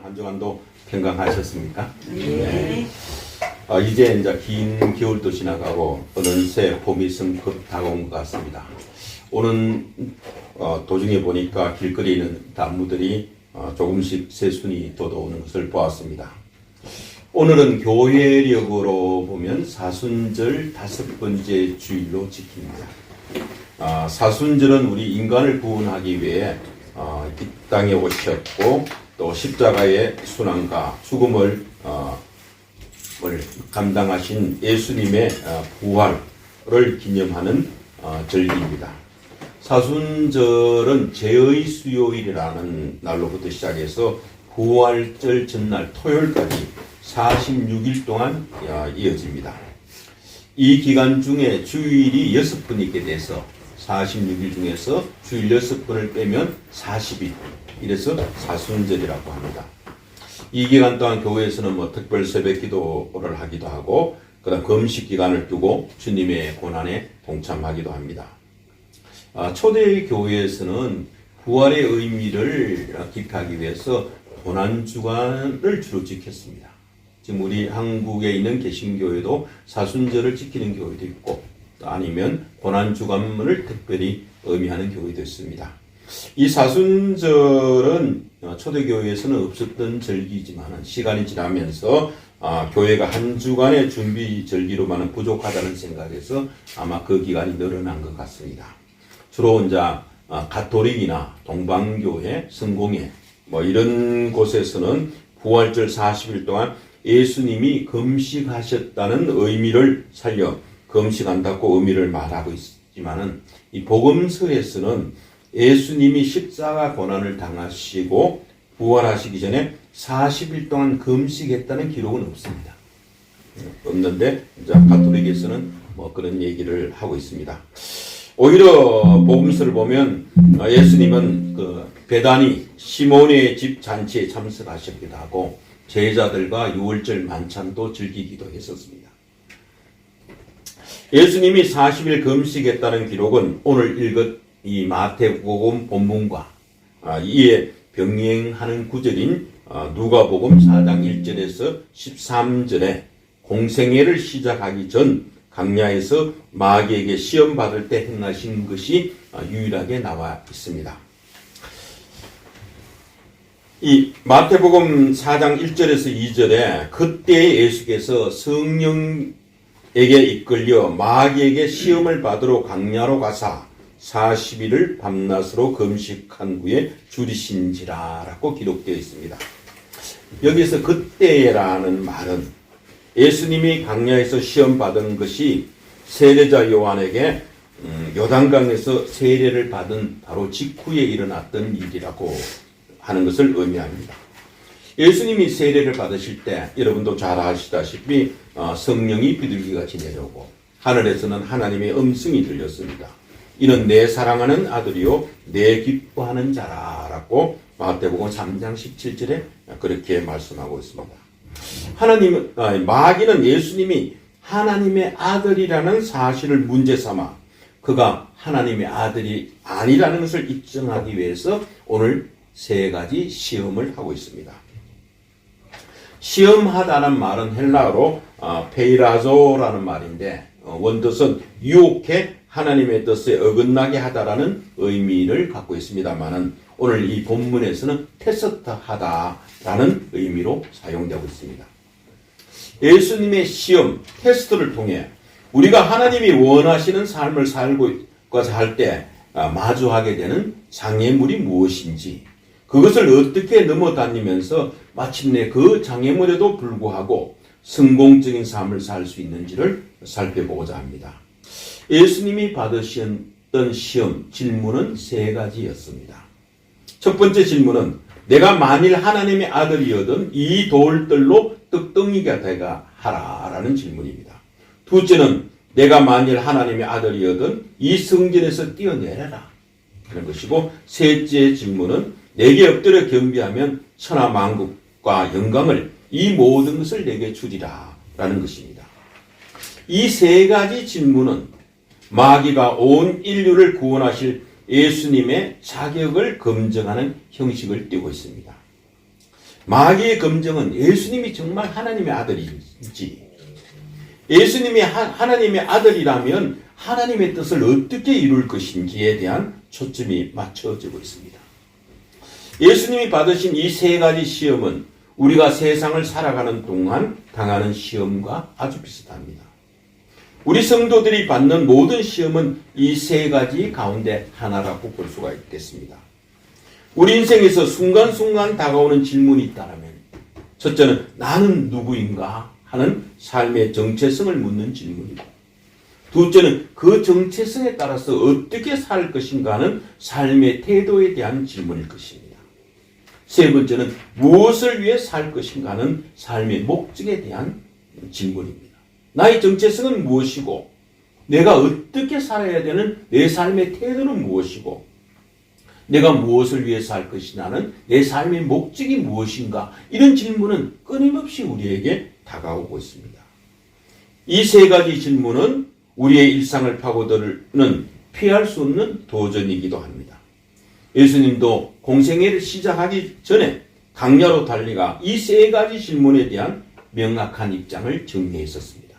한 주간도 평강하셨습니까? 네. 이제 긴 겨울도 지나가고 어느새 봄이 성급 다가온 것 같습니다. 오늘 도중에 보니까 길거리에 있는 나무들이 조금씩 새순이 돋아오는 것을 보았습니다. 오늘은 교회력으로 보면 사순절 5번째 주일로 지킵니다. 사순절은 우리 인간을 구원하기 위해 이 땅에 오셨고 또 십자가의 순환과 죽음을 감당하신 예수님의 부활을 기념하는 절기입니다. 사순절은 제의 수요일이라는 날로부터 시작해서 부활절 전날 토요일까지 46일 동안 이어집니다. 이 기간 중에 주일이 6번 있게 돼서 46일 중에서 주일 6번을 빼면 40일, 이래서 사순절이라고 합니다. 이 기간 동안 교회에서는 특별 새벽 기도를 하기도 하고 그다음 금식 기간을 두고 주님의 고난에 동참하기도 합니다. 초대 교회에서는 부활의 의미를 기억하기 위해서 고난주간을 주로 지켰습니다. 지금 우리 한국에 있는 개신교회도 사순절을 지키는 교회도 있고 아니면 고난주간을 특별히 의미하는 교회도 있습니다. 이 사순절은 초대교회에서는 없었던 절기지만 시간이 지나면서 교회가 한 주간의 준비 절기로만은 부족하다는 생각에서 아마 그 기간이 늘어난 것 같습니다. 주로 이제 가톨릭이나 동방교회, 성공회 이런 곳에서는 부활절 40일 동안 예수님이 금식하셨다는 의미를 살려 금식한다고 의미를 말하고 있지만은 이 복음서에서는 예수님이 십자가 고난을 당하시고 부활하시기 전에 40일 동안 금식했다는 기록은 없습니다. 없는데 이제 가톨릭에서는 그런 얘기를 하고 있습니다. 오히려 복음서를 보면 예수님은 베다니 시몬의 집 잔치에 참석하셨기도 하고 제자들과 유월절 만찬도 즐기기도 했었습니다. 예수님이 40일 금식했다는 기록은 오늘 읽은 이 마태복음 본문과 이에 병행하는 구절인 누가복음 4장 1절에서 13절에 공생애를 시작하기 전 강야에서 마귀에게 시험 받을 때 행하신 것이 유일하게 나와 있습니다. 이 마태복음 4장 1절에서 2절에 그때 예수께서 성령에게 이끌려 마귀에게 시험을 받으러 강야로 가사 40일을 밤낮으로 금식한 후에 줄이신지라라고 기록되어 있습니다. 여기서 그때라는 말은 예수님이 강야에서 시험 받은 것이 세례자 요한에게 요단강에서 세례를 받은 바로 직후에 일어났던 일이라고 하는 것을 의미합니다. 예수님이 세례를 받으실 때 여러분도 잘 아시다시피 성령이 비둘기같이 내려오고 하늘에서는 하나님의 음성이 들렸습니다. 이는 내 사랑하는 아들이요 내 기뻐하는 자라라고 마태복음 3장 17절에 그렇게 말씀하고 있습니다. 마귀는 예수님이 하나님의 아들이라는 사실을 문제 삼아 그가 하나님의 아들이 아니라는 것을 입증하기 위해서 오늘 3가지 시험을 하고 있습니다. 시험하다는 말은 헬라어로 페이라조라는 말인데 원뜻은 유혹해 하나님의 뜻에 어긋나게 하다라는 의미를 갖고 있습니다만은 오늘 이 본문에서는 테스트하다라는 의미로 사용되고 있습니다. 예수님의 시험, 테스트를 통해 우리가 하나님이 원하시는 삶을 살고자 할 때 마주하게 되는 장애물이 무엇인지 그것을 어떻게 넘어다니면서 마침내 그 장애물에도 불구하고 성공적인 삶을 살 수 있는지를 살펴보고자 합니다. 예수님이 받으셨던 시험 질문은 3가지였습니다. 첫 번째 질문은 내가 만일 하나님의 아들이거든 이 돌들로 떡덩이가 되가 하라라는 질문입니다. 둘째는 내가 만일 하나님의 아들이거든 이 성전에서 뛰어내려라 하는 것이고 셋째 질문은 내게 엎드려 겸비하면 천하 만국과 영광을 이 모든 것을 내게 주리라 라는 것입니다. 이 3가지 질문은 마귀가 온 인류를 구원하실 예수님의 자격을 검증하는 형식을 띠고 있습니다. 마귀의 검증은 예수님이 정말 하나님의 아들인지, 예수님이 하나님의 아들이라면 하나님의 뜻을 어떻게 이룰 것인지에 대한 초점이 맞춰지고 있습니다. 예수님이 받으신 이 세 가지 시험은 우리가 세상을 살아가는 동안 당하는 시험과 아주 비슷합니다. 우리 성도들이 받는 모든 시험은 이 세 가지 가운데 하나라고 볼 수가 있겠습니다. 우리 인생에서 순간순간 다가오는 질문이 있다면, 첫째는 나는 누구인가 하는 삶의 정체성을 묻는 질문이고, 둘째는 그 정체성에 따라서 어떻게 살 것인가 하는 삶의 태도에 대한 질문일 것입니다. 세 번째는 무엇을 위해 살 것인가 하는 삶의 목적에 대한 질문입니다. 나의 정체성은 무엇이고, 내가 어떻게 살아야 되는 내 삶의 태도는 무엇이고, 내가 무엇을 위해 살 것이냐는 내 삶의 목적이 무엇인가, 이런 질문은 끊임없이 우리에게 다가오고 있습니다. 이 세 가지 질문은 우리의 일상을 파고드는 피할 수 없는 도전이기도 합니다. 예수님도 공생애를 시작하기 전에 강야로 달리가 이 세 가지 질문에 대한 명확한 입장을 정리했었습니다.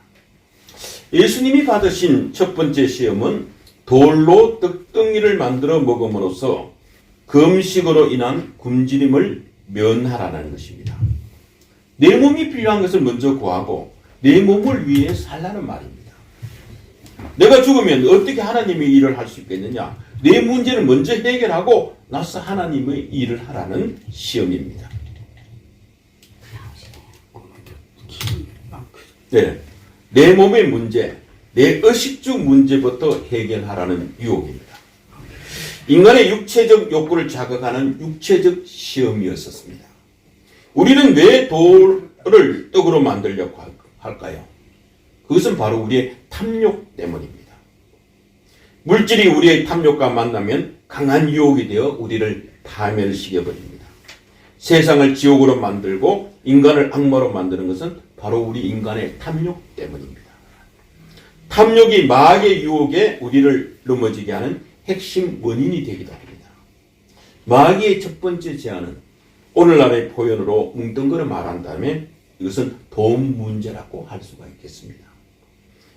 예수님이 받으신 첫 번째 시험은 돌로 떡덩이를 만들어 먹음으로써 금식으로 인한 굶주림을 면하라는 것입니다. 내 몸이 필요한 것을 먼저 구하고 내 몸을 위해 살라는 말입니다. 내가 죽으면 어떻게 하나님의 일을 할 수 있겠느냐? 내 문제를 먼저 해결하고 나서 하나님의 일을 하라는 시험입니다. 네, 내 몸의 문제, 내 의식주 문제부터 해결하라는 유혹입니다. 인간의 육체적 욕구를 자극하는 육체적 시험이었습니다. 우리는 왜 돌을 떡으로 만들려고 할까요? 그것은 바로 우리의 탐욕 때문입니다. 물질이 우리의 탐욕과 만나면 강한 유혹이 되어 우리를 파멸시켜버립니다. 세상을 지옥으로 만들고 인간을 악마로 만드는 것은 바로 우리 인간의 탐욕 때문입니다. 탐욕이 마귀의 유혹에 우리를 넘어지게 하는 핵심 원인이 되기도 합니다. 마귀의 첫 번째 제안은 오늘날의 표현으로 뭉뚱그려 말한다면 이것은 돈 문제라고 할 수가 있겠습니다.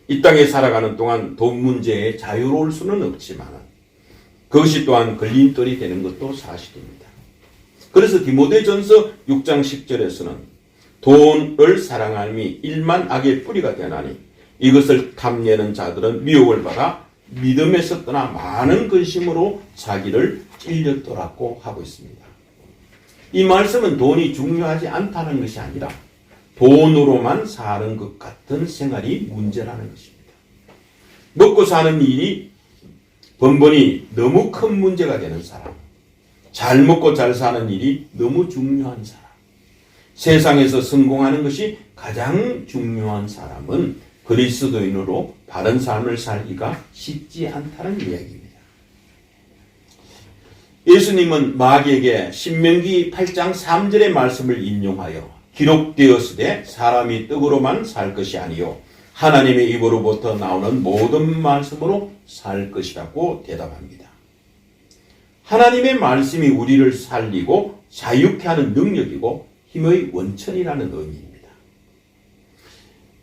이 땅에 살아가는 동안 돈 문제에 자유로울 수는 없지만 그것이 또한 걸림돌이 되는 것도 사실입니다. 그래서 디모데전서 6장 10절에서는 돈을 사랑함이 일만 악의 뿌리가 되나니 이것을 탐내는 자들은 미혹을 받아 믿음에서 떠나 많은 근심으로 자기를 찔렸더라고 하고 있습니다. 이 말씀은 돈이 중요하지 않다는 것이 아니라 돈으로만 사는 것 같은 생활이 문제라는 것입니다. 먹고 사는 일이 번번이 너무 큰 문제가 되는 사람, 잘 먹고 잘 사는 일이 너무 중요한 사람, 세상에서 성공하는 것이 가장 중요한 사람은 그리스도인으로 바른 삶을 살기가 쉽지 않다는 이야기입니다. 예수님은 마귀에게 신명기 8장 3절의 말씀을 인용하여 기록되었으되 사람이 떡으로만 살 것이 아니요 하나님의 입으로부터 나오는 모든 말씀으로 살 것이라고 대답합니다. 하나님의 말씀이 우리를 살리고 자유케 하는 능력이고 힘의 원천이라는 의미입니다.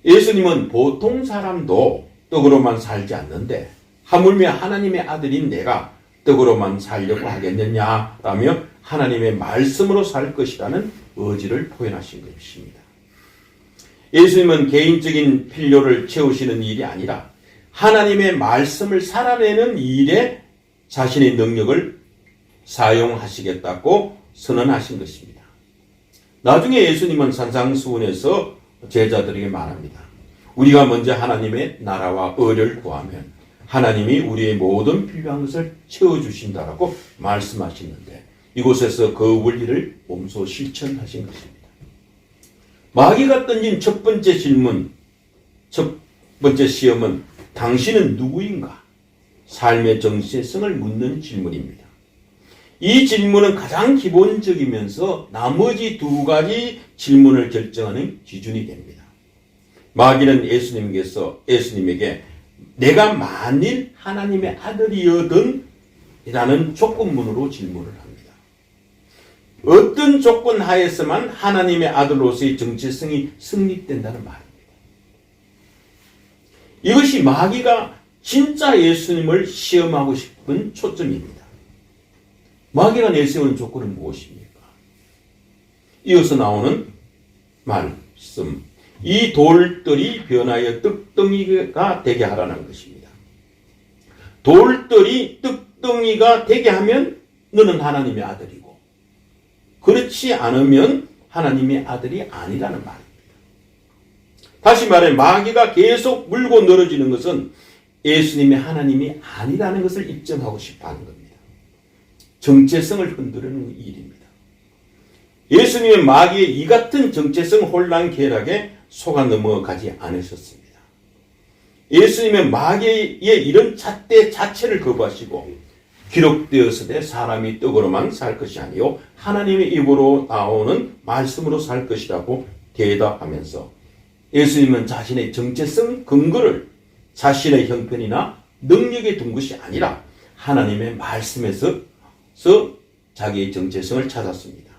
예수님은 보통 사람도 떡으로만 살지 않는데 하물며 하나님의 아들인 내가 떡으로만 살려고 하겠느냐라며 하나님의 말씀으로 살 것이라는 의지를 표현하신 것입니다. 예수님은 개인적인 필요를 채우시는 일이 아니라 하나님의 말씀을 살아내는 일에 자신의 능력을 사용하시겠다고 선언하신 것입니다. 나중에 예수님은 산상수훈에서 제자들에게 말합니다. 우리가 먼저 하나님의 나라와 의를 구하면 하나님이 우리의 모든 필요한 것을 채워주신다라고 말씀하시는데 이곳에서 그 원리를 몸소 실천하신 것입니다. 마귀가 던진 첫 번째 질문, 첫 번째 시험은 당신은 누구인가? 삶의 정체성을 묻는 질문입니다. 이 질문은 가장 기본적이면서 나머지 두 가지 질문을 결정하는 기준이 됩니다. 마귀는 예수님에게 내가 만일 하나님의 아들이어든 이라는 조건문으로 질문을 합니다. 어떤 조건 하에서만 하나님의 아들로서의 정체성이 성립된다는 말입니다. 이것이 마귀가 진짜 예수님을 시험하고 싶은 초점입니다. 마귀가 내세우는 조건은 무엇입니까? 이어서 나오는 말씀. 이 돌들이 변하여 떡덩이가 되게 하라는 것입니다. 돌들이 떡덩이가 되게 하면 너는 하나님의 아들이고, 그렇지 않으면 하나님의 아들이 아니라는 말입니다. 다시 말해 마귀가 계속 물고 늘어지는 것은 예수님의 하나님이 아니라는 것을 입증하고 싶어 하는 겁니다. 정체성을 흔들는 일입니다. 예수님의 마귀의 이 같은 정체성 혼란 쾌락에 속아 넘어가지 않으셨습니다. 예수님의 마귀의 이런 잣대 자체를 거부하시고 기록되었으되 사람이 떡으로만 살 것이 아니요 하나님의 입으로 나오는 말씀으로 살 것이라고 대답하면서 예수님은 자신의 정체성 근거를 자신의 형편이나 능력에 둔 것이 아니라 하나님의 말씀에서 자기의 정체성을 찾았습니다.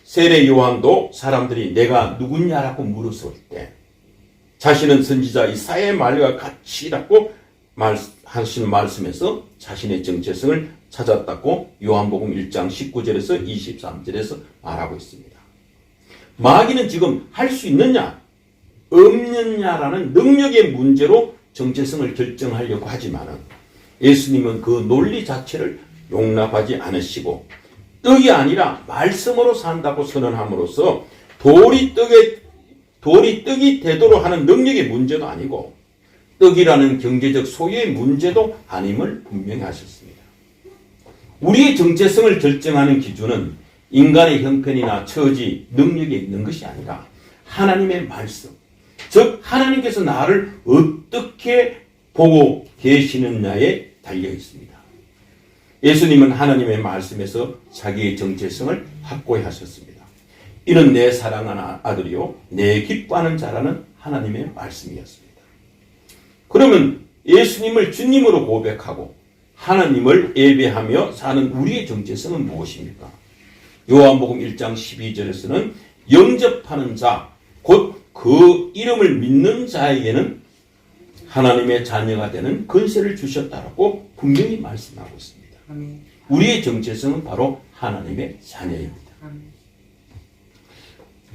세례 요한도 사람들이 내가 누구냐라고 물었을 때 자신은 선지자 이사야의 말과 같이라고 하시는 말씀에서 자신의 정체성을 찾았다고 요한복음 1장 19절에서 23절에서 말하고 있습니다. 마귀는 지금 할 수 있느냐 없느냐라는 능력의 문제로 정체성을 결정하려고 하지만 예수님은 그 논리 자체를 용납하지 않으시고 떡이 아니라 말씀으로 산다고 선언함으로써 돌이 떡이 되도록 하는 능력의 문제도 아니고 떡이라는 경제적 소유의 문제도 아님을 분명히 하셨습니다. 우리의 정체성을 결정하는 기준은 인간의 형편이나 처지, 능력에 있는 것이 아니라 하나님의 말씀, 즉 하나님께서 나를 어떻게 보고 계시느냐에 달려 있습니다. 예수님은 하나님의 말씀에서 자기의 정체성을 확고히 하셨습니다. 이는 내 사랑하는 아들이요 내 기뻐하는 자라는 하나님의 말씀이었습니다. 그러면 예수님을 주님으로 고백하고 하나님을 예배하며 사는 우리의 정체성은 무엇입니까? 요한복음 1장 12절에서는 영접하는 자, 곧 그 이름을 믿는 자에게는 하나님의 자녀가 되는 권세를 주셨다라고 분명히 말씀하고 있습니다. 우리의 정체성은 바로 하나님의 자녀입니다.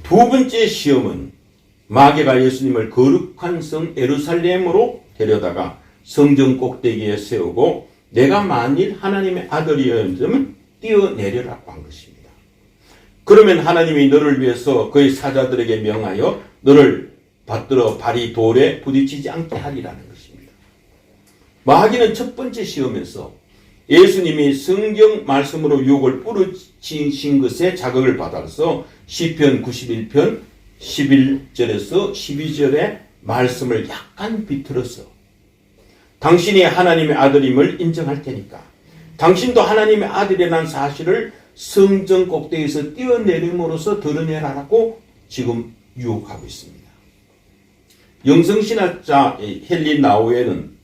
두 번째 시험은 마귀가 예수님을 거룩한 성 예루살렘으로 데려다가 성전 꼭대기에 세우고 내가 만일 하나님의 아들이었다면 뛰어내려라고 한 것입니다. 그러면 하나님이 너를 위해서 그의 사자들에게 명하여 너를 받들어 발이 돌에 부딪히지 않게 하리라는 것입니다. 마귀는 첫 번째 시험에서 예수님이 성경 말씀으로 유혹을 뿌리친 것에 자극을 받아서 시편 91편 11절에서 12절의 말씀을 약간 비틀어서 당신이 하나님의 아들임을 인정할 테니까 당신도 하나님의 아들이라는 사실을 성전 꼭대기에서 뛰어내림으로써 드러내라라고 지금 유혹하고 있습니다. 영성신학자 헨리 나우에는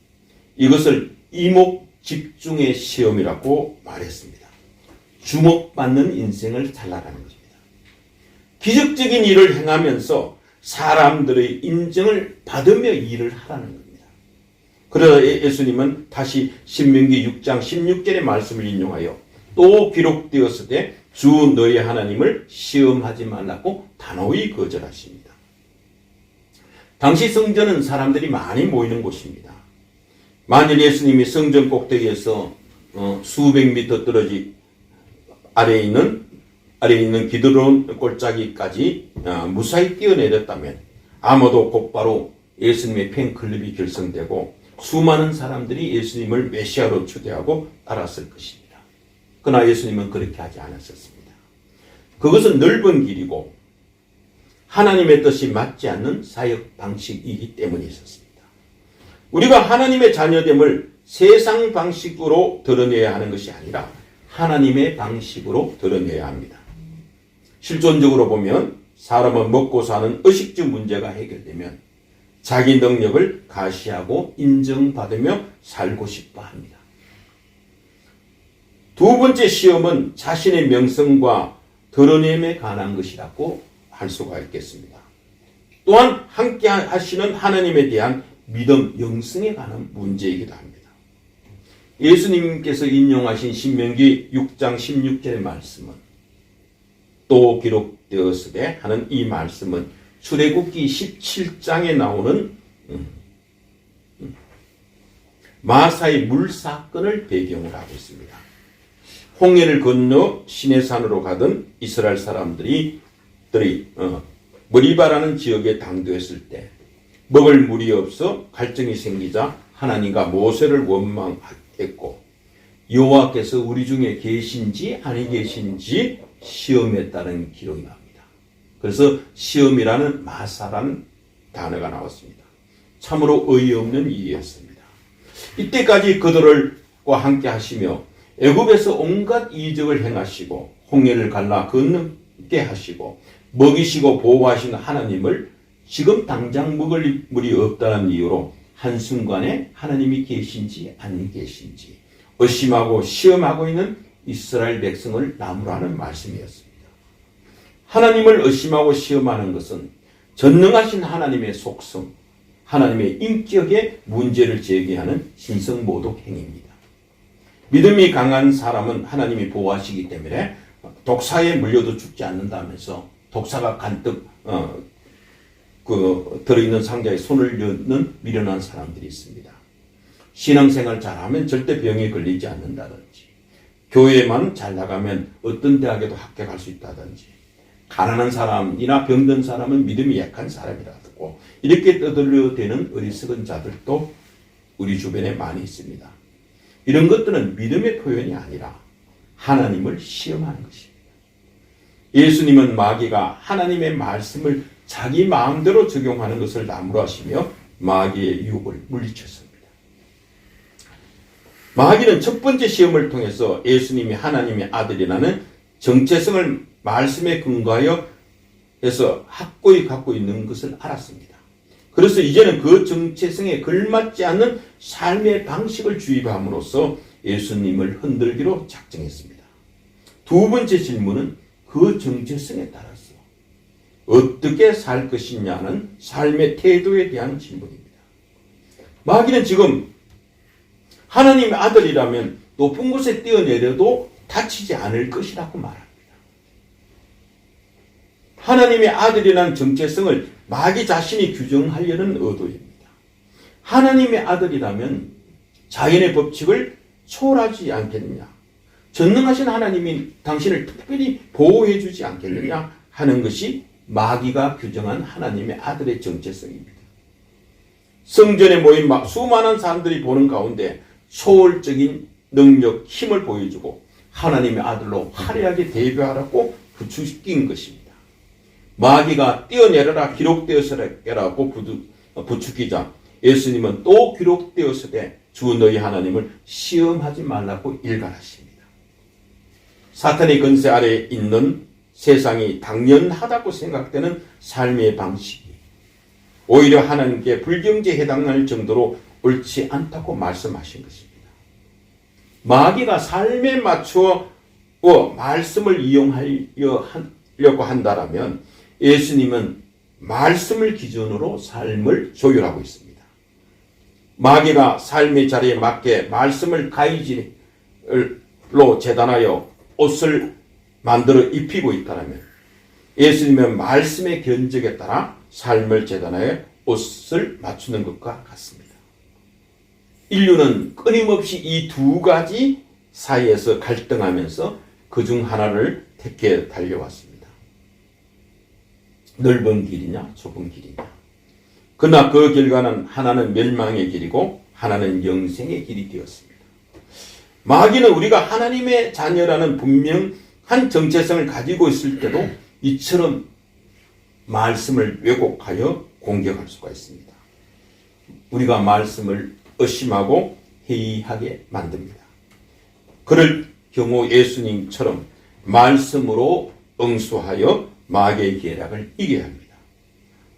이것을 이목 집중의 시험이라고 말했습니다. 주목받는 인생을 살라라는 것입니다. 기적적인 일을 행하면서 사람들의 인정을 받으며 일을 하라는 겁니다. 그러자 예수님은 다시 신명기 6장 16절의 말씀을 인용하여 또 기록되었을 때 주 너의 하나님을 시험하지 말라고 단호히 거절하십니다. 당시 성전은 사람들이 많이 모이는 곳입니다. 만일 예수님이 성전 꼭대기에서 수백 미터 떨어지 아래에 있는 기드론 골짜기까지 무사히 뛰어내렸다면 아마도 곧바로 예수님의 팬클럽이 결성되고 수많은 사람들이 예수님을 메시아로 추대하고 따랐을 것입니다. 그러나 예수님은 그렇게 하지 않았었습니다. 그것은 넓은 길이고 하나님의 뜻이 맞지 않는 사역 방식이기 때문에 있었습니다. 우리가 하나님의 자녀됨을 세상 방식으로 드러내야 하는 것이 아니라 하나님의 방식으로 드러내야 합니다. 실존적으로 보면 사람은 먹고 사는 의식주 문제가 해결되면 자기 능력을 가시하고 인정받으며 살고 싶어 합니다. 두 번째 시험은 자신의 명성과 드러냄에 관한 것이라고 할 수가 있겠습니다. 또한 함께 하시는 하나님에 대한 믿음, 영성에 관한 문제이기도 합니다. 예수님께서 인용하신 신명기 6장 16절의 말씀은 또 기록되었으되 하는 이 말씀은 출애굽기 17장에 나오는 마사의 물 사건을 배경으로 하고 있습니다. 홍해를 건너 시내산으로 가던 이스라엘 사람들이 머리바라는 지역에 당도했을 때 먹을 물이 없어 갈증이 생기자 하나님과 모세를 원망했고 여호와께서 우리 중에 계신지 아니 계신지 시험했다는 기록이 나옵니다. 그래서 시험이라는 마사라는 단어가 나왔습니다. 참으로 어이없는 일이었습니다. 이때까지 그들과 함께 하시며 애굽에서 온갖 이적을 행하시고 홍해를 갈라 건너게 하시고 먹이시고 보호하시는 하나님을 지금 당장 먹을 물이 없다는 이유로 한순간에 하나님이 계신지 아니 계신지 의심하고 시험하고 있는 이스라엘 백성을 나무라는 말씀이었습니다. 하나님을 의심하고 시험하는 것은 전능하신 하나님의 속성, 하나님의 인격에 문제를 제기하는 신성모독 행위입니다. 믿음이 강한 사람은 하나님이 보호하시기 때문에 독사에 물려도 죽지 않는다면서 독사가 간뜩 들어있는 상자에 손을 넣는 미련한 사람들이 있습니다. 신앙생활 잘하면 절대 병에 걸리지 않는다든지, 교회만 잘 나가면 어떤 대학에도 합격할 수 있다든지, 가난한 사람이나 병든 사람은 믿음이 약한 사람이라고 이렇게 떠들려대는 어리석은 자들도 우리 주변에 많이 있습니다. 이런 것들은 믿음의 표현이 아니라 하나님을 시험하는 것입니다. 예수님은 마귀가 하나님의 말씀을 자기 마음대로 적용하는 것을 나무로 하시며 마귀의 유혹을 물리쳤습니다. 마귀는 첫 번째 시험을 통해서 예수님이 하나님의 아들이라는 정체성을 말씀에 근거하여 해서 확고히 갖고 있는 것을 알았습니다. 그래서 이제는 그 정체성에 걸맞지 않는 삶의 방식을 주입함으로써 예수님을 흔들기로 작정했습니다. 두 번째 질문은 그 정체성에 따라서 어떻게 살 것이냐는 삶의 태도에 대한 질문입니다. 마귀는 지금 하나님의 아들이라면 높은 곳에 뛰어내려도 다치지 않을 것이라고 말합니다. 하나님의 아들이라는 정체성을 마귀 자신이 규정하려는 의도입니다. 하나님의 아들이라면 자연의 법칙을 초월하지 않겠느냐, 전능하신 하나님이 당신을 특별히 보호해 주지 않겠느냐 하는 것이 마귀가 규정한 하나님의 아들의 정체성입니다. 성전에 모인 수많은 사람들이 보는 가운데 초월적인 능력, 힘을 보여주고 하나님의 아들로 화려하게 대표하라고 부추긴 것입니다. 마귀가 뛰어내려라 기록되었으라고 부추기자 예수님은 또 기록되었으되 주 너희 하나님을 시험하지 말라고 일갈하십니다. 사탄의 권세 아래에 있는 세상이 당연하다고 생각되는 삶의 방식이 오히려 하나님께 불경지에 해당할 정도로 옳지 않다고 말씀하신 것입니다. 마귀가 삶에 맞추어 말씀을 이용하려고 한다면 예수님은 말씀을 기준으로 삶을 조율하고 있습니다. 마귀가 삶의 자리에 맞게 말씀을 가이질로 재단하여 옷을 만들어 입히고 있다면 예수님은 말씀의 견적에 따라 삶을 재단하여 옷을 맞추는 것과 같습니다. 인류는 끊임없이 이 두 가지 사이에서 갈등하면서 그중 하나를 택해 달려왔습니다. 넓은 길이냐 좁은 길이냐. 그러나 그 결과는 하나는 멸망의 길이고 하나는 영생의 길이 되었습니다. 마귀는 우리가 하나님의 자녀라는 분명한 정체성을 가지고 있을 때도 이처럼 말씀을 왜곡하여 공격할 수가 있습니다. 우리가 말씀을 의심하고 회의하게 만듭니다. 그럴 경우 예수님처럼 말씀으로 응수하여 마귀의 계략을 이겨야 합니다.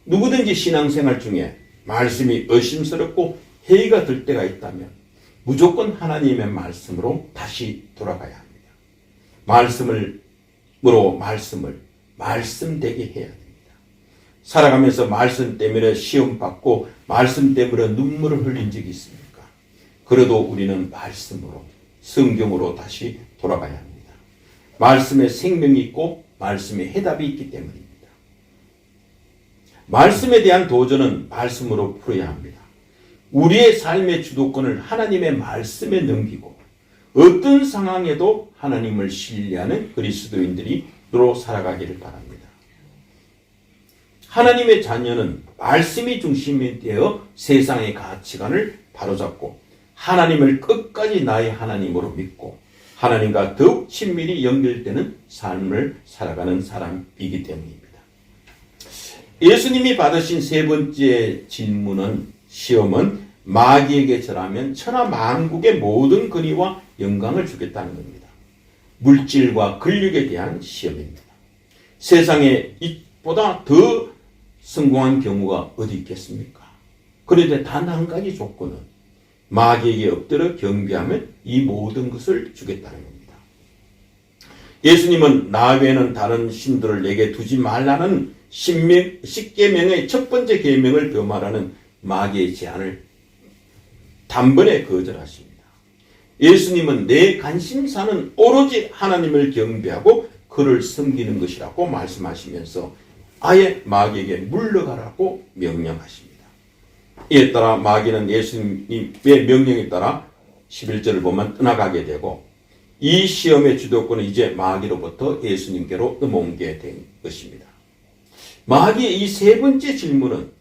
누구든지 신앙생활 중에 말씀이 의심스럽고 회의가 들 때가 있다면 무조건 하나님의 말씀으로 다시 돌아가야 합니다. 말씀을 말씀되게 해야 됩니다. 살아가면서 말씀 때문에 시험 받고 말씀 때문에 눈물을 흘린 적이 있습니까? 그래도 우리는 말씀으로, 성경으로 다시 돌아가야 합니다. 말씀에 생명이 있고 말씀에 해답이 있기 때문입니다. 말씀에 대한 도전은 말씀으로 풀어야 합니다. 우리의 삶의 주도권을 하나님의 말씀에 넘기고 어떤 상황에도 하나님을 신뢰하는 그리스도인들로 살아가기를 바랍니다. 하나님의 자녀는 말씀이 중심이 되어 세상의 가치관을 바로잡고 하나님을 끝까지 나의 하나님으로 믿고 하나님과 더욱 친밀히 연결되는 삶을 살아가는 사람이기 때문입니다. 예수님이 받으신 세 번째 시험은 마귀에게 절하면 천하 만국의 모든 권위와 영광을 주겠다는 겁니다. 물질과 권력에 대한 시험입니다. 세상에 이보다 더 성공한 경우가 어디 있겠습니까? 그런데 단 한 가지 조건은 마귀에게 엎드려 경배하면 이 모든 것을 주겠다는 겁니다. 예수님은 나 외에는 다른 신들을 내게 두지 말라는 십계명의 첫 번째 계명을 범하라는 마귀의 제안을 단번에 거절하십니다. 예수님은 내 관심사는 오로지 하나님을 경배하고 그를 섬기는 것이라고 말씀하시면서 아예 마귀에게 물러가라고 명령하십니다. 이에 따라 마귀는 예수님의 명령에 따라 11절을 보면 떠나가게 되고 이 시험의 주도권은 이제 마귀로부터 예수님께로 넘어오게 된 것입니다. 마귀의 이 세 번째 질문은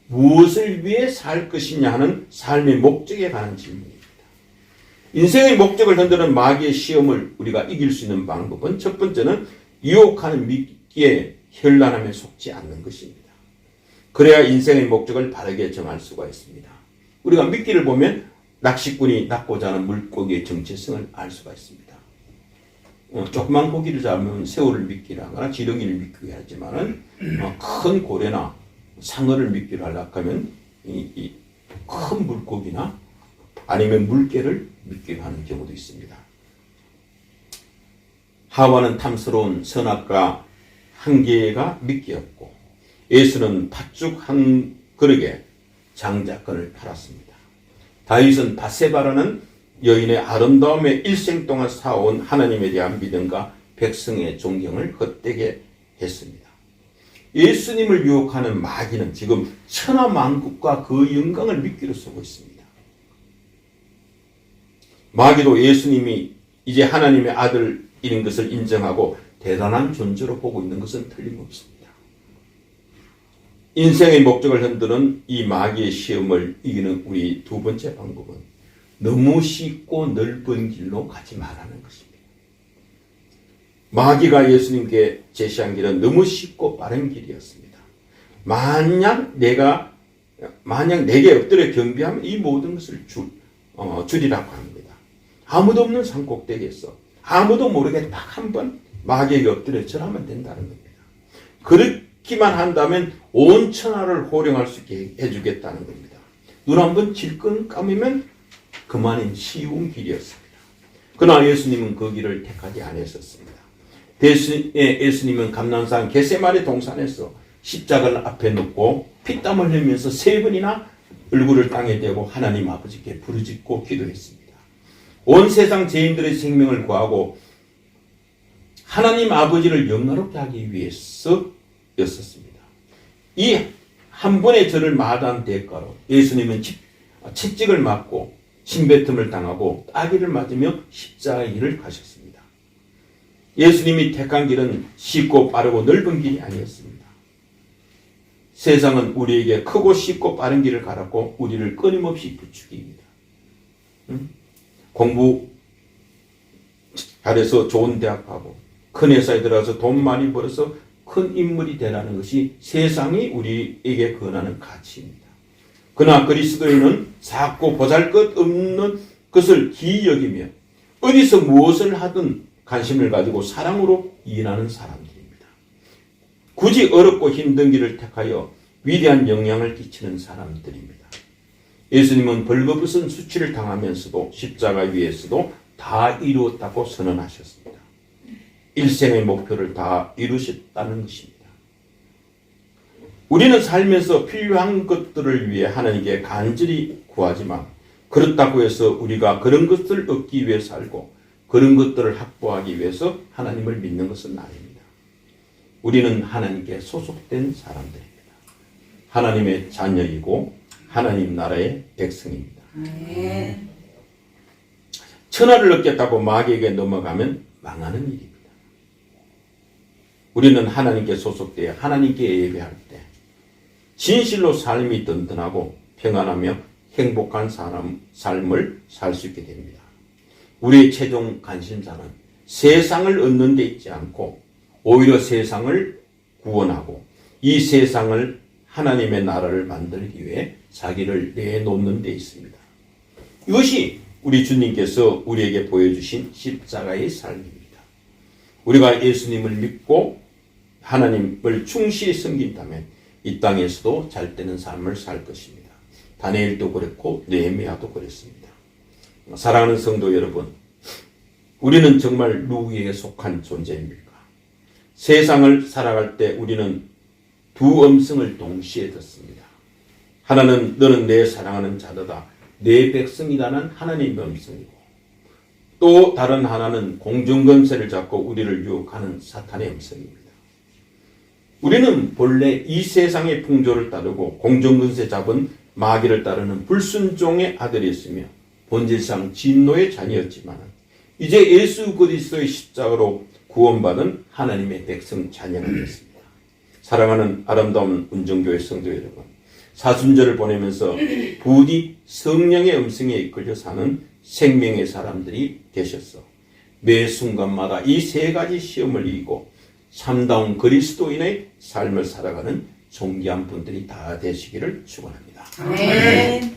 무엇을 위해 살 것이냐 하는 삶의 목적에 관한 질문입니다. 인생의 목적을 흔드는 마귀의 시험을 우리가 이길 수 있는 방법은 첫 번째는 유혹하는 미끼에 현란함에 속지 않는 것입니다. 그래야 인생의 목적을 바르게 정할 수가 있습니다. 우리가 미끼를 보면 낚시꾼이 낚고자 하는 물고기의 정체성을 알 수가 있습니다. 조그만 고기를 잡으면 새우를 미끼로 하거나 지렁이를 미끼로 하지만 큰 고래나 상어를 미끼로 하려고 하면 큰 물고기나 아니면 물개를 미끼로 하는 경우도 있습니다. 하와는 탐스러운 선악과 한계가 미끼였고 예수는 팥죽 한 그릇에 장자권을 팔았습니다. 다윗은 밧세바라는 여인의 아름다움에 일생 동안 쌓아온 하나님에 대한 믿음과 백성의 존경을 헛되게 했습니다. 예수님을 유혹하는 마귀는 지금 천하 만국과 그 영광을 미끼로 쓰고 있습니다. 마귀도 예수님이 이제 하나님의 아들인 것을 인정하고 대단한 존재로 보고 있는 것은 틀림없습니다. 인생의 목적을 흔드는 이 마귀의 시험을 이기는 우리 두 번째 방법은 너무 쉽고 넓은 길로 가지 말라는 것입니다. 마귀가 예수님께 제시한 길은 너무 쉽고 빠른 길이었습니다. 만약 내게 엎드려 경배하면 이 모든 것을 주리라고 합니다. 아무도 없는 산 꼭대기에서 아무도 모르게 딱 한 번 마귀에게 엎드려 절하면 된다는 겁니다. 그렇기만 한다면 온 천하를 호령할 수 있게 해주겠다는 겁니다. 눈 한번 질끈 감으면 그만인 쉬운 길이었습니다. 그러나 예수님은 그 길을 택하지 않으셨습니다. 대신에 예수님은 감난산 겟세마네 동산에서 십자가를 앞에 놓고 피땀을 흘리면서 3번이나 얼굴을 땅에 대고 하나님 아버지께 부르짖고 기도했습니다. 온 세상 죄인들의 생명을 구하고 하나님 아버지를 영화롭게 하기 위해서였었습니다. 이 한 번의 절을 마다한 대가로 예수님은 채찍을 맞고 침뱉음을 당하고 따귀를 맞으며 십자가의 길을 가셨습니다. 예수님이 택한 길은 쉽고 빠르고 넓은 길이 아니었습니다. 세상은 우리에게 크고 쉽고 빠른 길을 가라고 우리를 끊임없이 부추깁니다. 공부 잘해서 좋은 대학 가고 큰 회사에 들어가서 돈 많이 벌어서 큰 인물이 되라는 것이 세상이 우리에게 권하는 가치입니다. 그러나 그리스도인은 작고 보잘것없는 것을 기이 여기며 어디서 무엇을 하든 관심을 가지고 사랑으로 일하는 사람들입니다. 굳이 어렵고 힘든 길을 택하여 위대한 영향을 끼치는 사람들입니다. 예수님은 벌거벗은 수치를 당하면서도 십자가 위에서도 다 이루었다고 선언하셨습니다. 일생의 목표를 다 이루셨다는 것입니다. 우리는 살면서 필요한 것들을 위해 하나님께 간절히 구하지만 그렇다고 해서 우리가 그런 것을 얻기 위해 살고 그런 것들을 확보하기 위해서 하나님을 믿는 것은 아닙니다. 우리는 하나님께 소속된 사람들입니다. 하나님의 자녀이고 하나님 나라의 백성입니다. 천하를 얻겠다고 마귀에게 넘어가면 망하는 일입니다. 우리는 하나님께 소속되어 하나님께 예배할 때 진실로 삶이 든든하고 평안하며 행복한 삶을 살 수 있게 됩니다. 우리의 최종 관심사는 세상을 얻는 데 있지 않고 오히려 세상을 구원하고 이 세상을 하나님의 나라를 만들기 위해 자기를 내놓는 데 있습니다. 이것이 우리 주님께서 우리에게 보여주신 십자가의 삶입니다. 우리가 예수님을 믿고 하나님을 충실히 섬긴다면 이 땅에서도 잘 되는 삶을 살 것입니다. 다니엘도 그랬고 느헤미야도 그랬습니다. 사랑하는 성도 여러분, 우리는 정말 누구에게 속한 존재입니까? 세상을 살아갈 때 우리는 두 음성을 동시에 듣습니다. 하나는 너는 내 사랑하는 자들다, 내 백성이라는 하나님의 음성이고, 또 다른 하나는 공중권세를 잡고 우리를 유혹하는 사탄의 음성입니다. 우리는 본래 이 세상의 풍조를 따르고 공중권세 잡은 마귀를 따르는 불순종의 아들이었으며 본질상 진노의 자녀였지만 이제 예수 그리스도의 십자가로 구원받은 하나님의 백성 자녀가 되었습니다. 사랑하는 아름다운 운정교회 성도 여러분, 사순절을 보내면서 부디 성령의 음성에 이끌려 사는 생명의 사람들이 되셨어 매 순간마다 이 세 가지 시험을 이기고 참다운 그리스도인의 삶을 살아가는 존귀한 분들이 다 되시기를 축원합니다. 아멘.